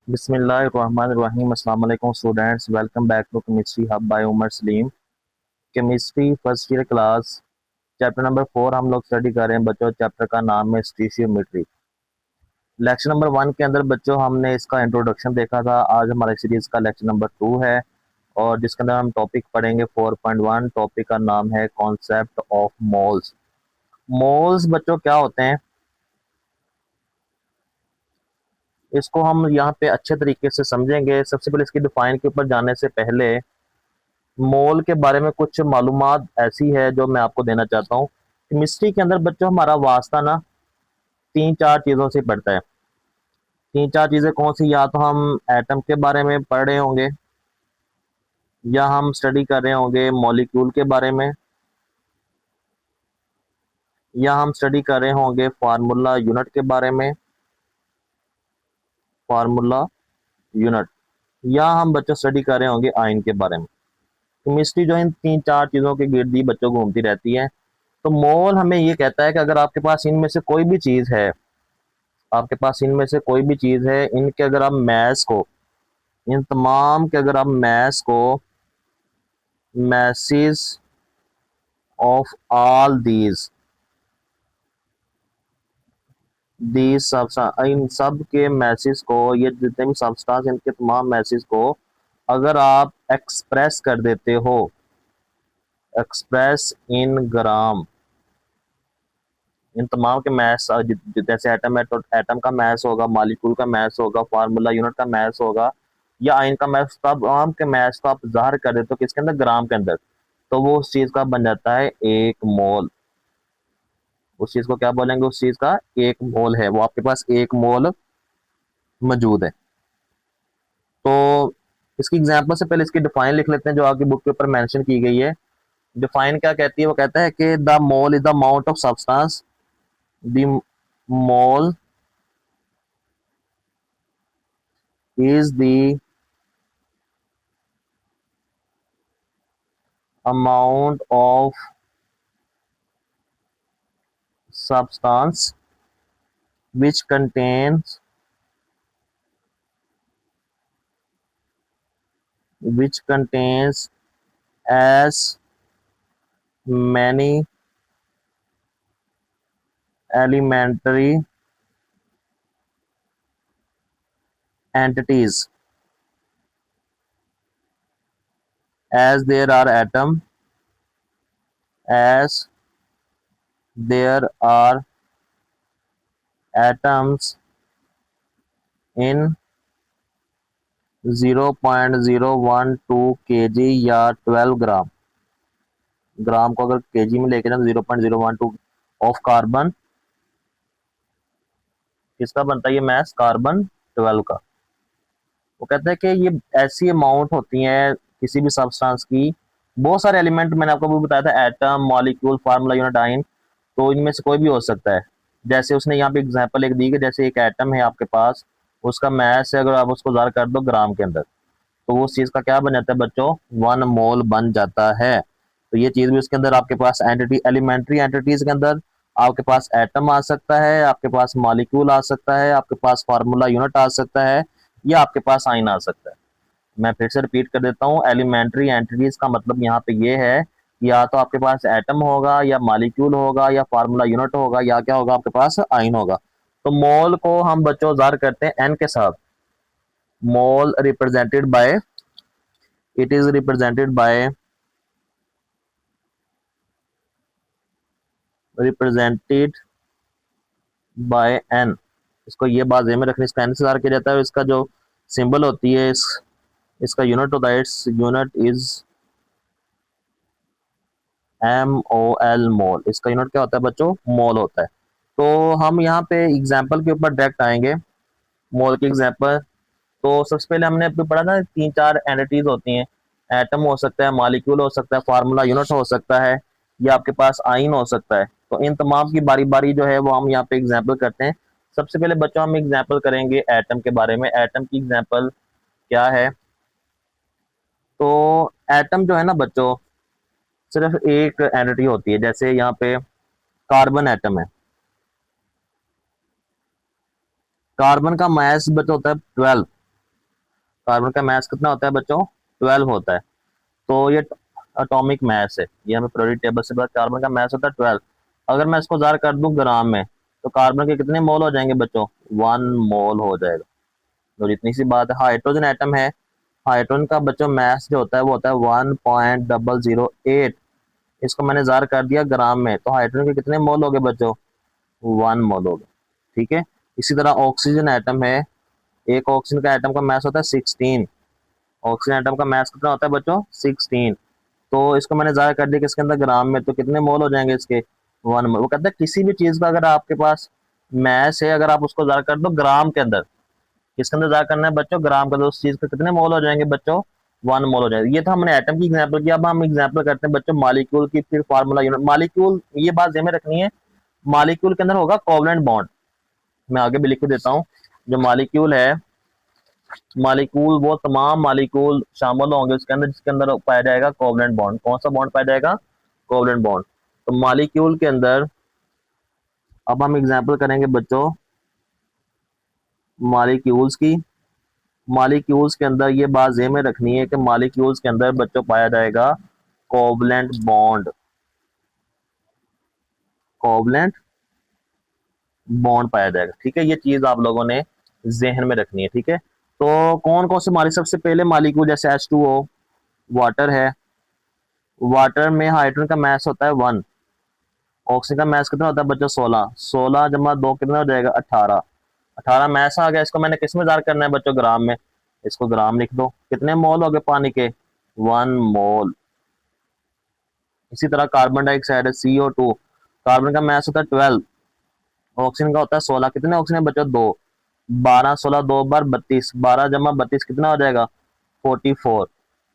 बिस्मिल्लाहिर्रहमानिर्रहीम। अस्सलाम वालेकुम students, welcome back to chemistry hub by Umar Saleem. Chemistry first year class chapter number 4 हम लोग स्टडी कर रहे हैं बच्चों। चैप्टर का नाम है स्टीशियोमेट्री। लेक्चर नंबर 1 के अंदर बच्चों हमने इसका इंट्रोडक्शन देखा था। आज हमारे सीरीज का लेक्चर नंबर 2 है और जिसके अंदर हम टॉपिक पढ़ेंगे 4.1। टॉपिक का नाम है कॉन्सेप्ट ऑफ मोल्स। मोल्स बच्चों क्या होते हैं, इसको हम यहाँ पे अच्छे तरीके से समझेंगे। सबसे पहले इसकी डिफाइन के ऊपर जाने से पहले मोल के बारे में कुछ मालूमात ऐसी है जो मैं आपको देना चाहता हूँ। केमिस्ट्री के अंदर बच्चों हमारा वास्ता ना तीन चार चीज़ों से पड़ता है। तीन चार चीज़ें कौन सी, या तो हम एटम के बारे में पढ़ रहे होंगे, या हम स्टडी कर रहे होंगे मॉलिक्यूल के बारे में, या हम स्टडी कर रहे होंगे फार्मूला यूनिट के बारे में, फार्मूला यूनिट, या हम बच्चों स्टडी कर रहे होंगे आयन के बारे में। केमिस्ट्री जो इन तीन चार चीज़ों के गिर्द ही बच्चों घूमती रहती है। तो मोल हमें ये कहता है कि अगर आपके पास इनमें से कोई भी चीज़ है, आपके पास इनमें से कोई भी चीज़ है, इनके अगर आप मैस को, इन तमाम के अगर आप मैस को, masses of all these substance, इन सब के मैसेज को, ये जितने भी सब्सटेंस इनके तमाम मैसेज को अगर आप एक्सप्रेस कर देते हो, एक्सप्रेस इन ग्राम, इन तमाम के मैथ्स जैसे एटम है तो एटम का मैथ्स होगा, मॉलिक्यूल का मैथ्स होगा, फार्मूला यूनिट का मैथ्स होगा, या आयन का मैथ्स, तमाम के मैथ्स को आप ज़ाहिर कर देते हो किसके अंदर, ग्राम के अंदर, तो वो उस चीज़ का बन जाता है एक मोल। उस चीज़ को क्या बोलेंगे, उस चीज़ का एक मोल है, वो आपके पास एक मोल मौजूद है। तो इसकी एग्जाम्पल से पहले इसकी डिफाइन लिख लेते हैं जो आपकी बुक के ऊपर मेंशन की गई है। डिफाइन क्या कहती है, वो कहता है कि the mole is the amount of substance, the mole is the amount of substance which contains as many elementary entities as there are as there are atoms in 0.012 kg या 12 ग्राम। ग्राम को अगर केजी में लेके जाए 0.012 ऑफ कार्बन, किसका बनता है ये मैस, कार्बन 12 का। वो कहते हैं कि ये ऐसी अमाउंट होती है किसी भी सब्सटेंस की, बहुत सारे एलिमेंट मैंने आपको भी बताया था, atom, molecule, formula unit, ion, तो इनमें से कोई भी हो सकता है। जैसे उसने यहाँ पे एग्जांपल एक दी कि जैसे एक एटम है आपके पास, उसका मैस है, अगर आप उसको ज़ाहिर कर दो ग्राम के अंदर, तो वो उस चीज़ का क्या बन जाता है बच्चों, 1 मोल बन जाता है। तो ये चीज़ भी उसके अंदर आपके पास एंटिटी, एलिमेंट्री एंटिटीज के अंदर आपके पास एटम आ सकता है, आपके पास मॉलिक्यूल आ सकता है, आपके पास फार्मूला यूनिट आ सकता है, या आपके पास आयन आ सकता है। मैं फिर से रिपीट कर देता हूँ, एलिमेंट्री एंटिटीज का मतलब यहाँ पे ये है कि या तो आपके पास एटम होगा, या मॉलिक्यूल होगा, या फार्मूला यूनिट होगा, या क्या होगा, आपके पास आयन होगा। तो मोल को हम बच्चों ज़ाहिर करते हैं एन के साथ। Mole represented by, it is represented by N. इसको ये बात ध्यान में रखनी, इसका एन से ज़ाहिर किया जाता है। इसका जो सिंबल होती है, इसका यूनिट होता है, इट्स यूनिट इज MOL, मोल। इसका यूनिट क्या होता है बच्चों, मोल होता है। तो हम यहाँ पे एग्जाम्पल के ऊपर डायरेक्ट आएंगे, मोल की एग्जाम्पल। तो सबसे पहले हमने अभी पढ़ा था तीन चार एंटिटीज होती हैं, एटम हो सकता है, मॉलिक्यूल हो सकता है, फार्मूला यूनिट हो सकता है, या आपके पास आयन हो सकता है। तो इन तमाम की बारी बारी जो है वो हम यहाँ पे एग्जाम्पल करते हैं। सबसे पहले बच्चों हम एग्जाम्पल करेंगे एटम के बारे में। एटम की एग्जाम्पल क्या है, तो एटम जो है ना बच्चों, सिर्फ एक एंटिटी होती है। जैसे यहाँ पे कार्बन एटम है, कार्बन का मास बच्चों होता है 12। कार्बन का मास कितना होता है बच्चों, 12 होता है। तो ये एटॉमिक मास है, ये हमें पीरियोडिक टेबल से पता, कार्बन का मास होता है 12। अगर मैं इसको जार कर दूं ग्राम में, तो कार्बन के कितने मोल हो जाएंगे बच्चों, 1 मोल हो जाएगा। तो इतनी सी बात है। हाइड्रोजन एटम है, हाइड्रोजन का बच्चों मास जो होता है वो होता है 1.008। इसको मैंने जार कर दिया ग्राम में, तो हाइड्रोजन के कितने मोल हो गए बच्चों, 1 मोल हो गए। ठीक है। इसी तरह ऑक्सीजन एटम है, एक ऑक्सीजन का एटम का मास होता है 16। ऑक्सीजन एटम का मास कितना होता है बच्चों, 16। तो इसको मैंने ज़ाहिर कर दिया किसके अंदर, ग्राम में, तो कितने मोल हो जाएंगे इसके, 1 मोल। वो कहता है किसी भी चीज़ का अगर आपके पास मास है, अगर आप उसको ज़ाहिर कर दो ग्राम के अंदर, किसके अंदर ज़ाहिर करना है बच्चों, ग्राम के अंदर, उस चीज़ के कितने मोल हो जाएंगे बच्चों, 1 मोल हो जाएगा। ये तो हमने एटम की एग्जाम्पल किया। अब हम एग्जाम्पल करते हैं बच्चों मालिक्यूल की, फिर फार्मूला यूनिट। मालिक्यूल, ये बात ध्यान में रखनी है, मालिक्यूल के अंदर होगा कोवलेंट बॉन्ड। मैं आगे भी लिख के देता हूँ। जो मालिक्यूल है, मालिक्यूल वो तमाम मालिक्यूल शामिल होंगे उसके अंदर जिसके अंदर पाया जाएगा कोवलेंट बॉन्ड। कौन सा बॉन्ड पाया जाएगा, कोवलेंट बॉन्ड। तो मालिक्यूल के अंदर अब हम एग्जांपल करेंगे बच्चों मालिक्यूल्स की। मालिक्यूल्स के अंदर ये बात ज़हन में रखनी है कि मालिक्यूल्स के अंदर बच्चों पाया जाएगा कोवलेंट बॉन्ड, कोवलेंट बॉन्ड पाया जाएगा। ठीक है, ये चीज आप लोगों ने जहन में रखनी है। ठीक है, तो कौन कौन से मालिक्यूल, सबसे पहले मालिक्यूल जैसे H2O, वाटर है, वाटर में हाइड्रोजन का मास होता है 1, ऑक्सीजन का मास कितना होता है बच्चों, 16। 16 जमा 2 कितना हो जाएगा, 18। 18 मास आ गया। इसको मैंने किस में जार करना है बच्चों, ग्राम में। इसको ग्राम लिख दो। कितने मोल हो गए पानी के, 1 मोल। इसी तरह कार्बन डाइऑक्साइड है, CO2, कार्बन का मास होता है 12, ऑक्सीजन का होता है 16। कितने ऑक्सीजन बच्चों, 2। 12 16 2 बार 32, 12 जमा 32 कितना हो जाएगा, 44।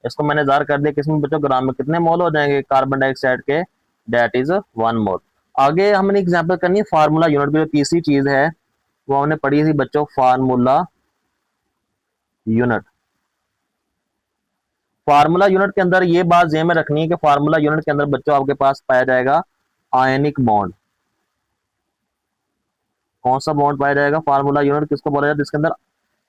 इसको मैंने जार कर दिया किसमें बच्चों, ग्राम में। कितने मोल हो जाएंगे कार्बन डाइऑक्साइड के, दैट इज 1 मोल। आगे हमने एग्जांपल करनी है फार्मूला यूनिट की। जो तीसरी चीज है वो हमने पढ़ी थी बच्चों, फार्मूला यूनिट। फार्मूला यूनिट के अंदर ये बात ध्यान में रखनी है कि फार्मूला यूनिट के अंदर बच्चों आपके पास पाया जाएगा आयनिक बॉन्ड। कौन सा बॉन्ड पाया जाएगा, फार्मूला यूनिट किसको बोला जाता है, जिसके अंदर,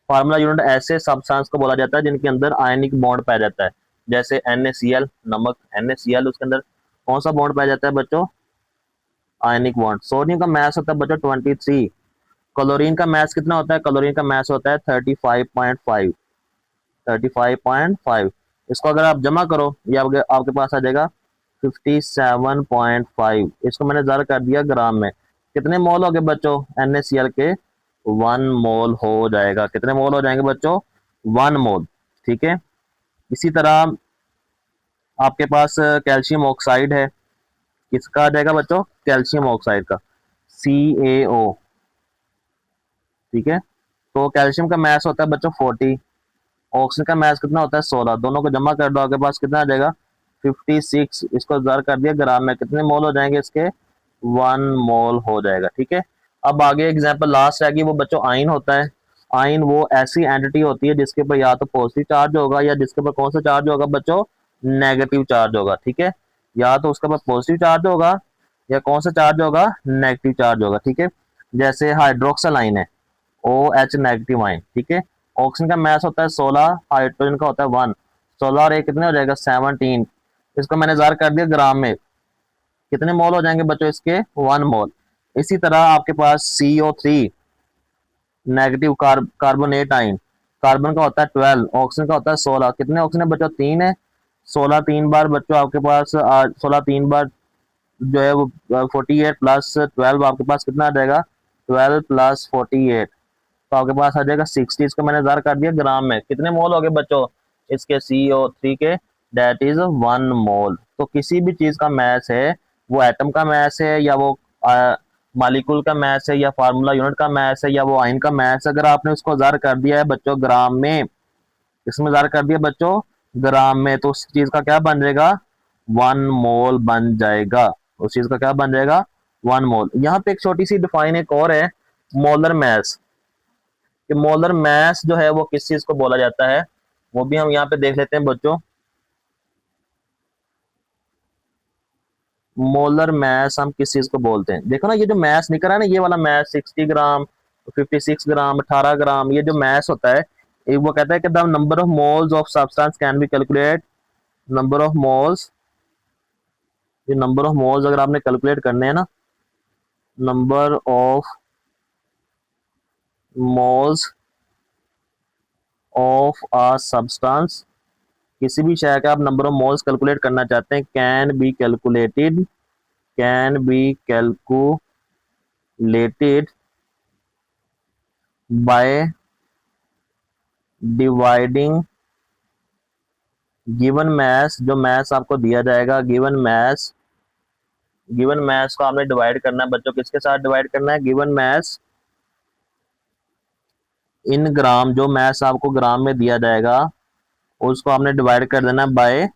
फार्मूला यूनिट ऐसे सब्सटेंस को बोला जाता है जिनके अंदर आयनिक बॉन्ड पाया जाता है। जैसे NaCl, नमक NaCl, उसके अंदर कौन सा बॉन्ड पाया जाता है बच्चों, आयनिक बॉन्ड। सोडियम का मास होता है बच्चों 23। क्लोरीन का मास कितना होता है, क्लोरीन का मास होता है 35.5, 35.5। इसको अगर आप जमा करो ये आपके पास आ जाएगा 57.5। इसको मैंने ज़रा कर दिया ग्राम में। कितने मोल हो गए बच्चों, NaCl के 1 मोल हो जाएगा। कितने मोल हो जाएंगे बच्चों, 1 मोल। ठीक है। इसी तरह आपके पास कैल्शियम ऑक्साइड है, किसका आ जाएगा बच्चों, कैल्शियम ऑक्साइड का, CaO। ठीक है, तो कैल्शियम का मास होता है बच्चों 40, ऑक्सीजन का मास कितना होता है 16। दोनों को जमा कर दो, आपके पास कितना आ जाएगा 56। इसको जार कर दिया ग्राम में। कितने मोल हो जाएंगे इसके, 1 मोल हो जाएगा। ठीक है। अब आगे एग्जांपल लास्ट रहेगी, वो बच्चों आयन होता है। आयन वो ऐसी एंटिटी होती है जिसके ऊपर या तो पॉजिटिव चार्ज होगा या जिसके ऊपर कौन सा चार्ज होगा बच्चों, नेगेटिव चार्ज होगा। ठीक है, या तो उसके ऊपर पॉजिटिव चार्ज होगा या कौन सा चार्ज होगा, नेगेटिव चार्ज होगा। ठीक है, जैसे हाइड्रोक्सल आयन है, OH नेगेटिव आयन। ठीक है, ऑक्सीजन का मास होता है 16, हाइड्रोजन का होता है 1। 16 और 1 कितने हो जाएगा, 17। इसको मैंने जार कर दिया ग्राम में। कितने मोल हो जाएंगे बच्चों इसके, 1 मोल। इसी तरह आपके पास CO3 negative carbonate ion, carbon का होता है 12, ऑक्सीजन का होता है 16। कितने ऑक्सीजन बच्चों, 3 है। 16 3 बार बच्चों आपके पास 16 3 बार जो है वो 48 प्लस 12 आपके पास कितना आ जाएगा, 12 प्लस 48, तो आपके पास आ जाएगा 60। इसको मैंने जार कर दिया ग्राम में। कितने मोल हो गए बच्चों इसके, CO3 के, दैट इज 1 मोल। तो किसी भी चीज का मास है, वो एटम का मास है या वो मालिक्यूल का मास है या फार्मूला यूनिट का मास है या वो आयन का मास, अगर आपने उसको जार कर दिया है बच्चों ग्राम में, इसमें जार कर दिया बच्चों ग्राम में, तो उस चीज का क्या बन जाएगा, 1 मोल बन जाएगा। उस चीज का क्या बन जाएगा, 1 मोल। यहाँ पे एक छोटी सी डिफाइन एक और है, मोलर मास। कि मोलर मास जो है वो किस चीज को बोला जाता है, वो भी हम यहाँ पे देख लेते हैं बच्चों। मोलर मास हम किस चीज को बोलते हैं, देखो ना, ये जो मास निकल रहा है ना, ये वाला मास 60 ग्राम, 56 ग्राम, 18 ग्राम, ये जो मास होता है एक वो कहता है कि the number of moles of substance can be calculate, number of moles, ये नंबर ऑफ मोल्स अगर आपने कैलकुलेट करने हैं ना, number of moles of a substance, किसी भी शय का आप नंबर ऑफ मोल्स कैलकुलेट करना चाहते हैं, can be calculated, can be calculated by dividing given mass, जो मैस आपको दिया जाएगा, गिवन मैस, गिवन मैस को आपने डिवाइड करना है बच्चों, किसके साथ डिवाइड करना है, गिवन मैस इन ग्राम, जो मैस आपको ग्राम में दिया जाएगा उसको आपने डिवाइड कर देना है बाय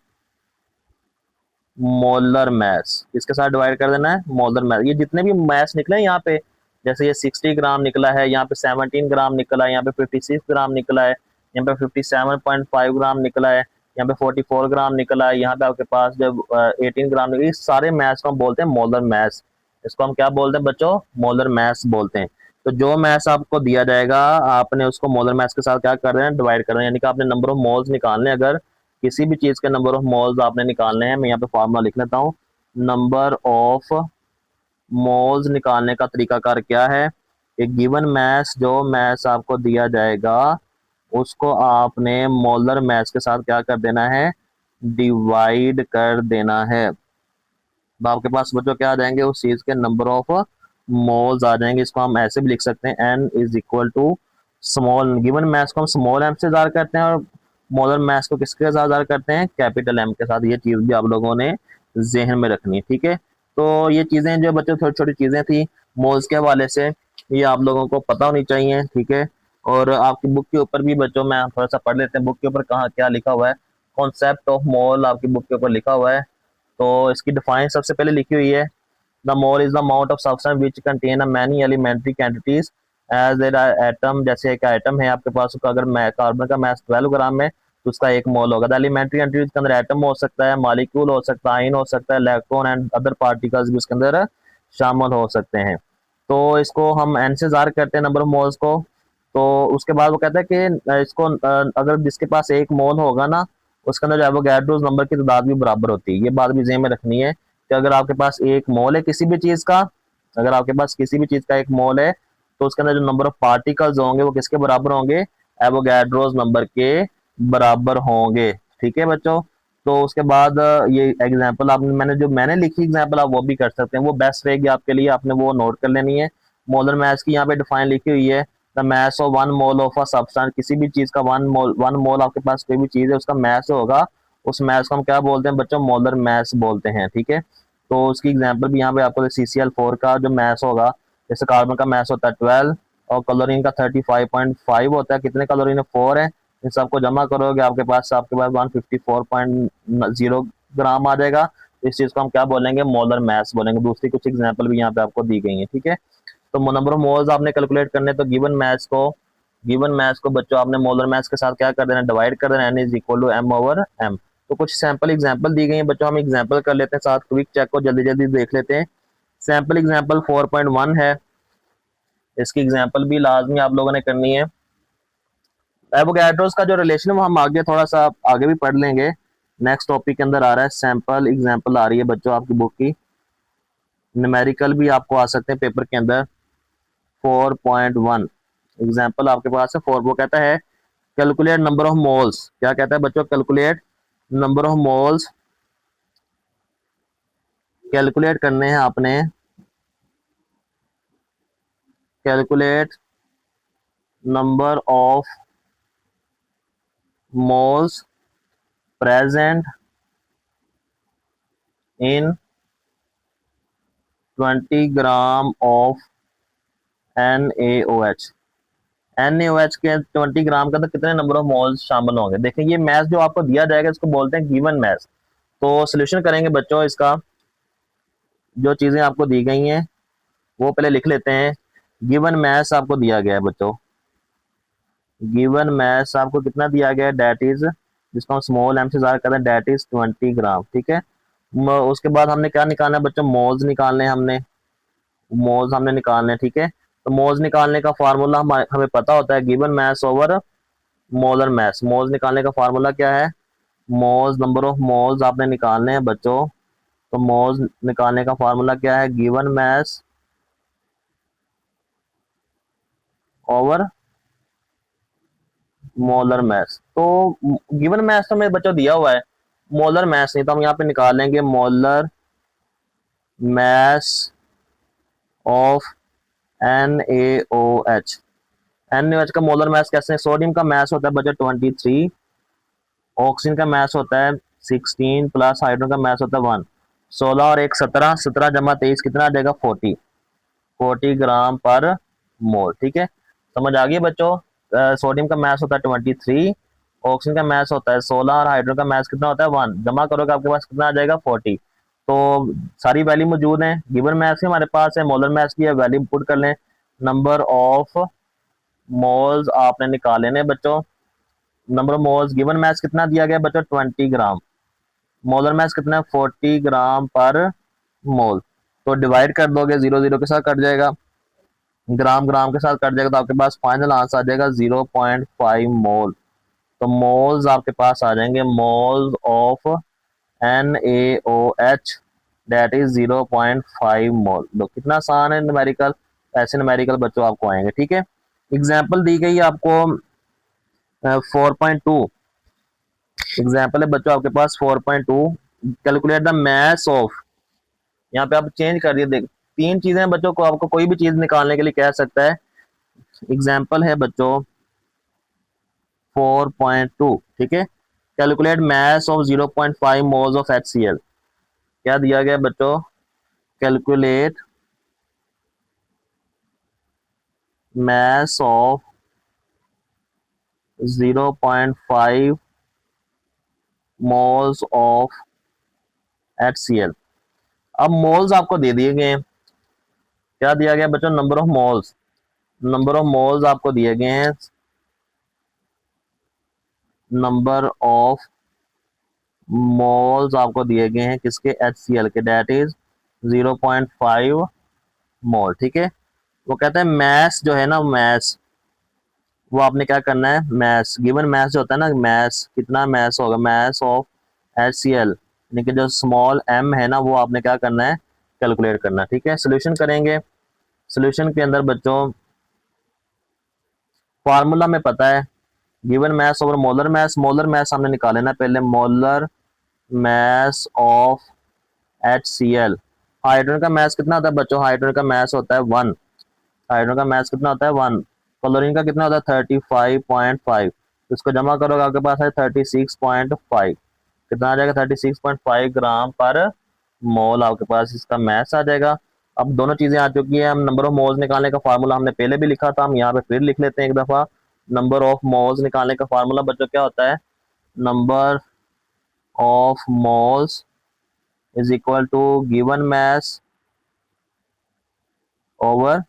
मोलर मैस, किसके साथ डिवाइड कर देना है, मोलर मैस। ये जितने भी मैस निकले यहाँ पे, जैसे ये 60 ग्राम निकला है, यहाँ पे 17 ग्राम निकला है, यहाँ पे 56 ग्राम निकला है, यहाँ पे 57.5 ग्राम निकला है, यहाँ पे 44 ग्राम निकला है, यहाँ पे आपके पास जब 18 ग्राम निकला, इस सारे मैस को हम बोलते हैं मोलर मैस। इसको हम क्या बोलते हैं बच्चों, मोलर मैस बोलते हैं। तो जो मैस आपको दिया जाएगा आपने उसको मोलर मैस के साथ क्या कर रहे हैं, डिवाइड कर रहे हैं, यानी कि आपने नंबर ऑफ मोल्स निकालने, अगर किसी भी चीज के नंबर ऑफ मोल्स आपने निकालने हैं, मैं यहाँ पे फॉर्मूला लिख लेता हूँ। नंबर ऑफ मोल्स निकालने का तरीकाकार क्या है, एक गिवन मैस, जो मैस आपको दिया जाएगा उसको आपने मोलर मैस के साथ क्या कर देना है, डिवाइड कर देना है। तो आपके पास बच्चों क्या आ जाएंगे, उस चीज के नंबर ऑफ मोल्स आ जाएंगे। इसको हम ऐसे भी लिख सकते हैं, n is equal to small, given mass को हम स्मॉल एम से जार करते हैं और मोलर मैस को किसके साथ जार करते हैं, कैपिटल एम के साथ। ये चीज भी आप लोगों ने जहन में रखनी है, ठीक है। तो ये चीजें जो बच्चों छोटी छोटी चीजें थी मोल्स के हवाले से, ये आप लोगों को पता होनी चाहिए, ठीक है। और आपकी बुक के ऊपर भी बच्चों में थोड़ा सा पढ़ लेते हैं, बुक के ऊपर कहाँ क्या लिखा हुआ है, कॉन्सेप्ट ऑफ मोल आपकी बुक के ऊपर लिखा हुआ है। तो इसकी डिफाइन सबसे पहले लिखी हुई है, the mole is the amount of substance which contain a many elementary quantities as atom, जैसे एक एटम है आपके पास, उसका अगर कार्बन का मास 12 ग्राम है तो उसका एक मोल होगा। द एलिमेंट्री क्वांटिटीज के अंदर एटम हो सकता है, मॉलिक्यूल हो सकता है, आयन हो सकता है, इलेक्ट्रॉन एंड अदर पार्टिकल्स भी उसके अंदर शामिल हो सकते हैं। तो इसको हम एन से जार करते हैं नंबर ऑफ मोल्स को। तो उसके बाद वो कहता है कि इसको अगर जिसके पास एक मोल होगा ना, उसके अंदर जो एवोगैड्रोस नंबर की तादाद भी बराबर होती है। ये बात भी ज़हन में रखनी है कि अगर आपके पास एक मोल है किसी भी चीज का, अगर आपके पास किसी भी चीज का एक मोल है तो उसके अंदर जो नंबर ऑफ पार्टिकल्स होंगे वो किसके बराबर होंगे, एवोगैड्रोस नंबर के बराबर होंगे, ठीक है बच्चों। तो उसके बाद ये एग्जांपल आपने मैंने लिखी एग्जांपल आप वो भी कर सकते हैं, वो बेस्ट रहेगी आपके लिए, आपने वो नोट कर लेनी है। मोलर मैस की यहाँ पे डिफाइन लिखी हुई है, the mass of one mole of a substance, किसी भी चीज का वन मोल आपके पास कोई भी चीज है उसका मैस होगा, उस मैस को हम क्या बोलते हैं बच्चों, मोलर मैस बोलते हैं, ठीक है। तो उसकी एग्जांपल भी यहाँ पे आपको CCl4 का जो मैस होगा, जैसे कार्बन का मैस होता है 12 और क्लोरीन का 35.5 होता है, कितने क्लोरीन है 4 है, इन सबको जमा करोगे आपके पास 154.0 ग्राम आ जाएगा। इस चीज को हम क्या बोलेंगे, मोलर मैस बोलेंगे। दूसरी कुछ एग्जांपल भी यहाँ पे आपको दी गई है, ठीक है। तो नंबर ऑफ मोल्स आपने कैलकुलेट करने, तो गिवन मैस को बच्चों आपने मोलर मैस के साथ क्या कर देना, डिवाइड कर देना, n is equal to m over m. तो कुछ सैंपल एग्जांपल दी गई है बच्चों, हम एग्जांपल कर लेते हैं, साथ क्विक चेक को जल्दी जल्दी देख लेते हैं। सैंपल एग्जांपल 4.1 है, इसकी एग्जांपल भी लाजमी आप लोगों ने करनी है। एवोगैड्रोस का जो रिलेशन है वो हम आगे थोड़ा सा आगे भी पढ़ लेंगे, नेक्स्ट टॉपिक के अंदर आ रहा है। सैंपल एग्जांपल आ रही है बच्चों आपकी बुक की, न्यूमेरिकल भी आपको आ सकते हैं पेपर के अंदर। 4.1 एग्जांपल आपके पास है 4, वो कहता है कैलकुलेट नंबर ऑफ मोल्स, क्या कहता है बच्चों, calculate number of moles, calculate करने हैं आपने, calculate number of moles present in 20 gram of NaOH। NaOH के 20 ग्राम का तो कितने नंबर ऑफ मोल्स शामिल होंगे। देखिए ये मैथ जो आपको दिया जाएगा इसको बोलते हैं गिवन मैथ। तो सोल्यूशन करेंगे बच्चों, इसका जो चीजें आपको दी गई हैं वो पहले लिख लेते हैं। गिवन मैथ्स आपको दिया गया है बच्चों, गिवन मैथ्स आपको कितना दिया गया है, डेट इज, जिसको हम स्मॉल एम से ज़ाहिर करते हैं, डेट इज 20 ग्राम, ठीक है। उसके बाद हमने क्या निकालना है बच्चों, मोल्स निकालने हैं, हमने मोल्स हमने निकालने हैं, ठीक है। तो मोल्स निकालने का फार्मूला हमें पता होता है, given maths over molar mass, moles निकालने का फार्मूला क्या है, मोल्स, नंबर ऑफ मोल्स आपने निकालने हैं बच्चों। तो मोल्स निकालने का फार्मूला क्या है, given mass over molar mass. तो गिवन मास तो मेरे बच्चों दिया हुआ है, मोलर मास नहीं, तो हम यहाँ पे निकालेंगे molar mass of NaOH। NaOH का मोलर मास कैसे, सोडियम का मास होता है बच्चों 23, ऑक्सीजन का मास होता है 16 प्लस हाइड्रोजन का मास होता है 1। 16 और 1 17, 17 जमा 23 कितना आ जाएगा 40, 40 ग्राम पर मोल। ठीक है, समझ आ गई बच्चों। सोडियम का मास होता है 23, ऑक्सीजन का मास होता है 16 और हाइड्रोजन का मास कितना होता है 1, जमा करोगे आपके पास कितना आ जाएगा 40। तो सारी वैल्यू मौजूद है, गिवन मास ही हमारे पास है, मोलर मास की वैल्यू पुट कर लें। नंबर ऑफ मोल्स आपने निकाल लेने बच्चों, number of moles, given mass कितना दिया गया बच्चों 20 ग्राम, मोलर मास कितना है 40 ग्राम पर मोल। तो डिवाइड कर दोगे, जीरो जीरो के साथ कट जाएगा, ग्राम ग्राम के साथ कट जाएगा, तो आपके पास फाइनल आंसर आ जाएगा 0.5 मोल। तो मोल्स आपके पास आ जाएंगे, moles of NaOH that is 0.5 मोल। तो कितना आसान है न्यूमेरिकल, ऐसे न्यूमेरिकल बच्चों आपको आएंगे। ठीक है, एग्जाम्पल दी गई आपको 4.2, एग्जाम्पल है बच्चों आपके पास 4.2, कैलकुलेट द मास ऑफ, यहाँ पे आप चेंज कर दिए, देख तीन चीजें बच्चों को, आपको कोई भी चीज निकालने के लिए कह सकता है। एग्जाम्पल है बच्चों 4.2, ठीक है, calculate mass of 0.5 moles of HCl। क्या दिया गया बच्चों, calculate mass of 0.5 moles of HCl। अब मोल्स आपको दे दिए गए हैं, क्या दिया गया बच्चों, number of moles, number of moles आपको दिए गए हैं, नंबर ऑफ मोल्स आपको दिए गए हैं किसके, HCl के, डेट इज 0.5 मोल। ठीक है, वो कहते हैं मैस जो है ना, मैस वो आपने क्या करना है, मैस, गिवन मैस जो होता है ना, मैस कितना मैस होगा, मैस ऑफ HCl, यानी कि जो स्मॉल m है ना, वो आपने क्या करना है, कैलकुलेट करना है। ठीक है, सोल्यूशन करेंगे, सोल्यूशन के अंदर बच्चों फार्मूला में पता है, given mass over molar mass, molar mass हमने निकाले ना पहले, molar mass of HCl। Hydrogen का मैस कितना होता है बच्चों, हाइड्रोजन का मैस होता है 1, हाइड्रोजन का मैस कितना होता है 1, क्लोरीन का कितना होता है 35.5, इसको जमा करोगे आपके पास है 36.5, कितना आ जाएगा 36.5 ग्राम पर मोल, आपके पास इसका मैस आ जाएगा। अब दोनों चीजें आ चुकी है, हम नंबर ऑफ मोल्स निकालने का फार्मूला हमने पहले भी लिखा था, हम यहाँ पे फिर लिख लेते हैं एक दफा। नंबर ऑफ मोल्स निकालने का फार्मूला बच्चों क्या होता है, number of moles is equal to given mass over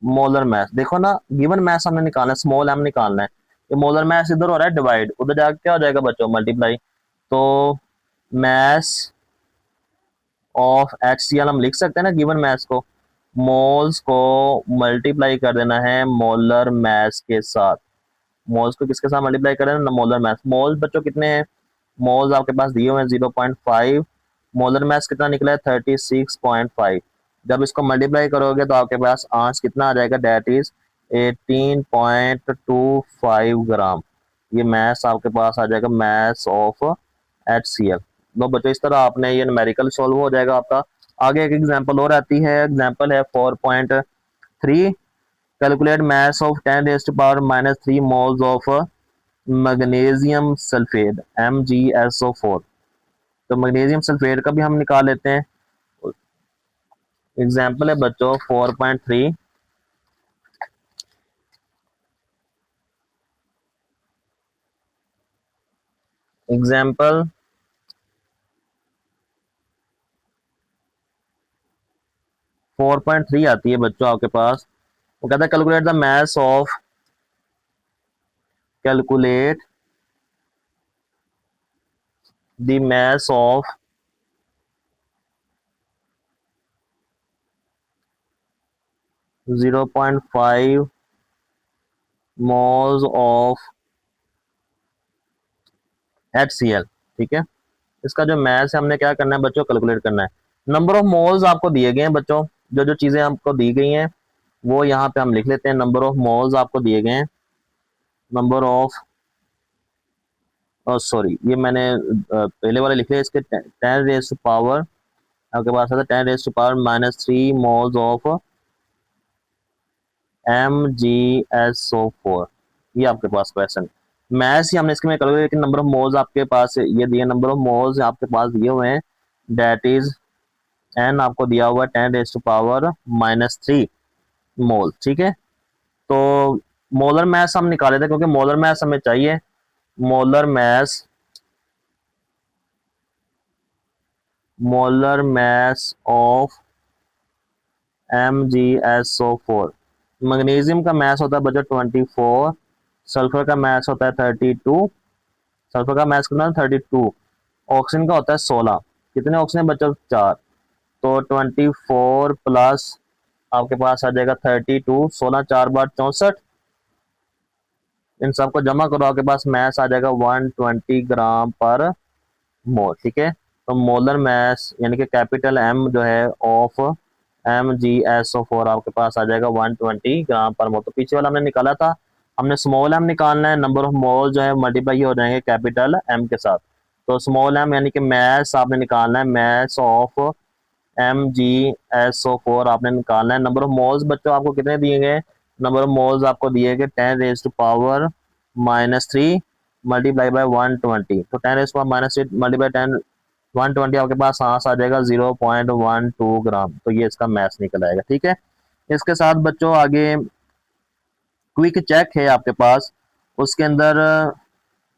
molar mass. देखो ना, गिवन मैस हमने निकालना है, स्मॉल m निकालना है, ये मोलर मैस इधर हो रहा है डिवाइड, उधर जाके क्या हो जाएगा बच्चों, मल्टीप्लाई। तो मैस ऑफ HCl हम लिख सकते हैं ना गिवन मैस को, मोल्स को मल्टीप्लाई कर देना है मोलर मैस के साथ, मोल्स को किसके साथ मल्टीप्लाई कर देना, मोलर मैस। मोल्स बच्चों कितने हैं, मोल्स आपके पास दिए हुए हैं 0.5, मोलर मैस कितना निकला है 36.5, जब इसको मल्टीप्लाई करोगे तो आपके पास आंसर कितना आ जाएगा, डेट इज 18.25 ग्राम। ये मैस आपके पास आ जाएगा, मैस ऑफ HCl। तो बच्चों इस तरह आपने ये न्यूमेरिकल सॉल्व हो जाएगा आपका। आगे एक एग्जांपल और आती है, एग्जांपल है 4.3, calculate mass of 10⁻³ moles of magnesium sulphate MgSO4। तो मैग्नीशियम सल्फेट का भी हम निकाल लेते हैं, एग्जांपल है बच्चों 4.3, एग्जांपल 4.3 आती है बच्चों आपके पास, वो कहता है calculate the mass of, calculate the mass of 0.5 moles of HCl, ठीक है। इसका जो मैथ है हमने क्या करना है बच्चों, कैलकुलेट करना है। नंबर ऑफ मोल्स आपको दिए गए हैं बच्चों, जो जो चीजें आपको दी गई हैं वो यहाँ पे हम लिख लेते हैं। नंबर ऑफ मोल्स आपको दिए गए हैं, नंबर ऑफ, सॉरी ये मैंने पहले वाले लिखे, इसके 10 रेज टू पावर आपके पास आता है 10 raise to power -3 moles of MgSO4। ये आपके पास क्वेश्चन मैथ्स ही हमने इसके में कैलकुलेट, लेकिन नंबर ऑफ मोल्स आपके पास ये दिए, नंबर ऑफ मोल्स आपके पास दिए हुए हैं, दैट इज n आपको दिया हुआ है 10 रेज टू पावर -3 मोल, ठीक है। तो मोलर मैस हम निकाले थे क्योंकि मोलर मैस हमें चाहिए, molar mass of MgSO4। Magnesium का मैस होता है बच्चों 24, सल्फर का मैस होता है 32, सल्फर का मैस कितना 32, ऑक्सीजन का होता है 16। कितने ऑक्सीजन बच्चों 4, तो 24 प्लस आपके पास आ जाएगा 32, 16 4 बार 64, इन सबको जमा करो आपके पास मैस आ जाएगा 120 ग्राम पर मोल, ठीक है। तो मोलर मैस यानी कि कैपिटल M जो है ऑफ MgSO4 आपके पास आ जाएगा 120 ग्राम पर मोल। तो पीछे वाला हमने निकाला था, हमने स्मॉल m निकालना है, नंबर ऑफ मोल जो है मल्टीप्लाई हो जाएंगे कैपिटल M के साथ। तो स्मॉल m यानी कि मैस आपने निकालना है, मैस ऑफ MgSO4 आपने निकालना है। नंबर ऑफ मोल्स बच्चों आपको कितने दिए गए, नंबर ऑफ मोल्स आपको दिए गए 10 raise to power -3 multiply by 120। तो 10 रेज टू पावर -3 मल्टीप्लाई 10 120 आपके पास आंसर आ जाएगा 0.12 ग्राम। तो ये इसका मैथ्स निकल आएगा, ठीक है। इसके साथ बच्चों आगे क्विक चेक है आपके पास, उसके अंदर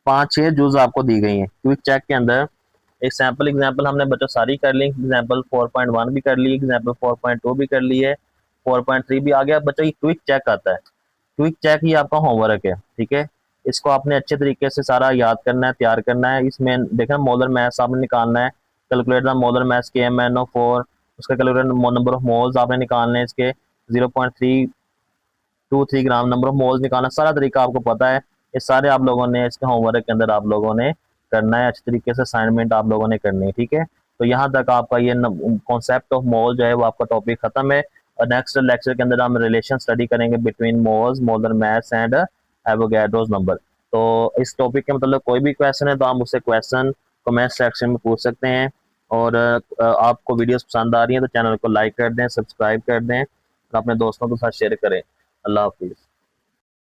5-6 जूज आपको दी गई हैं। क्विक चेक के अंदर एक सैम्पल एग्जाम्पल हमने बच्चों सारी कर ली, एग्जाम्पल 4.1 भी कर ली, एग्जाम्पल 4.2 भी कर ली है, 4.3 भी आ गया बच्चों। ये क्विक चेक आता है, क्विक चेक ही आपका होमवर्क है, ठीक है। इसको आपने अच्छे तरीके से सारा याद करना है, तैयार करना है। इसमें देखना मोलर मैस आपने निकालना है, कैलकुलेट द मोलर मैस के MnO4, उसका कैलकुलेट नंबर ऑफ मोल्स आपने निकालने हैं इसके 0.323 ग्राम, नंबर ऑफ मोल्स निकालना, सारा तरीका आपको पता है। ये सारे आप लोगों ने इसके होमवर्क के अंदर आप लोगों ने करना है, अच्छे तरीके से असाइनमेंट आप लोगों ने करनी है, ठीक है। तो यहाँ तक आपका ये कॉन्सेप्ट ऑफ मोल जो है वो आपका टॉपिक खत्म है। और नेक्स्ट लेक्चर के अंदर हम रिलेशन स्टडी करेंगे between moles, molar mass and Avogadro's number. तो इस टॉपिक के मतलब कोई भी क्वेश्चन है तो आप मुझसे क्वेश्चन कमेंट सेक्शन में पूछ सकते हैं। और आपको वीडियोस पसंद आ रही हैं तो चैनल को लाइक कर दें, सब्सक्राइब कर दें और अपने दोस्तों के साथ शेयर करें। अल्लाह हाफिज़।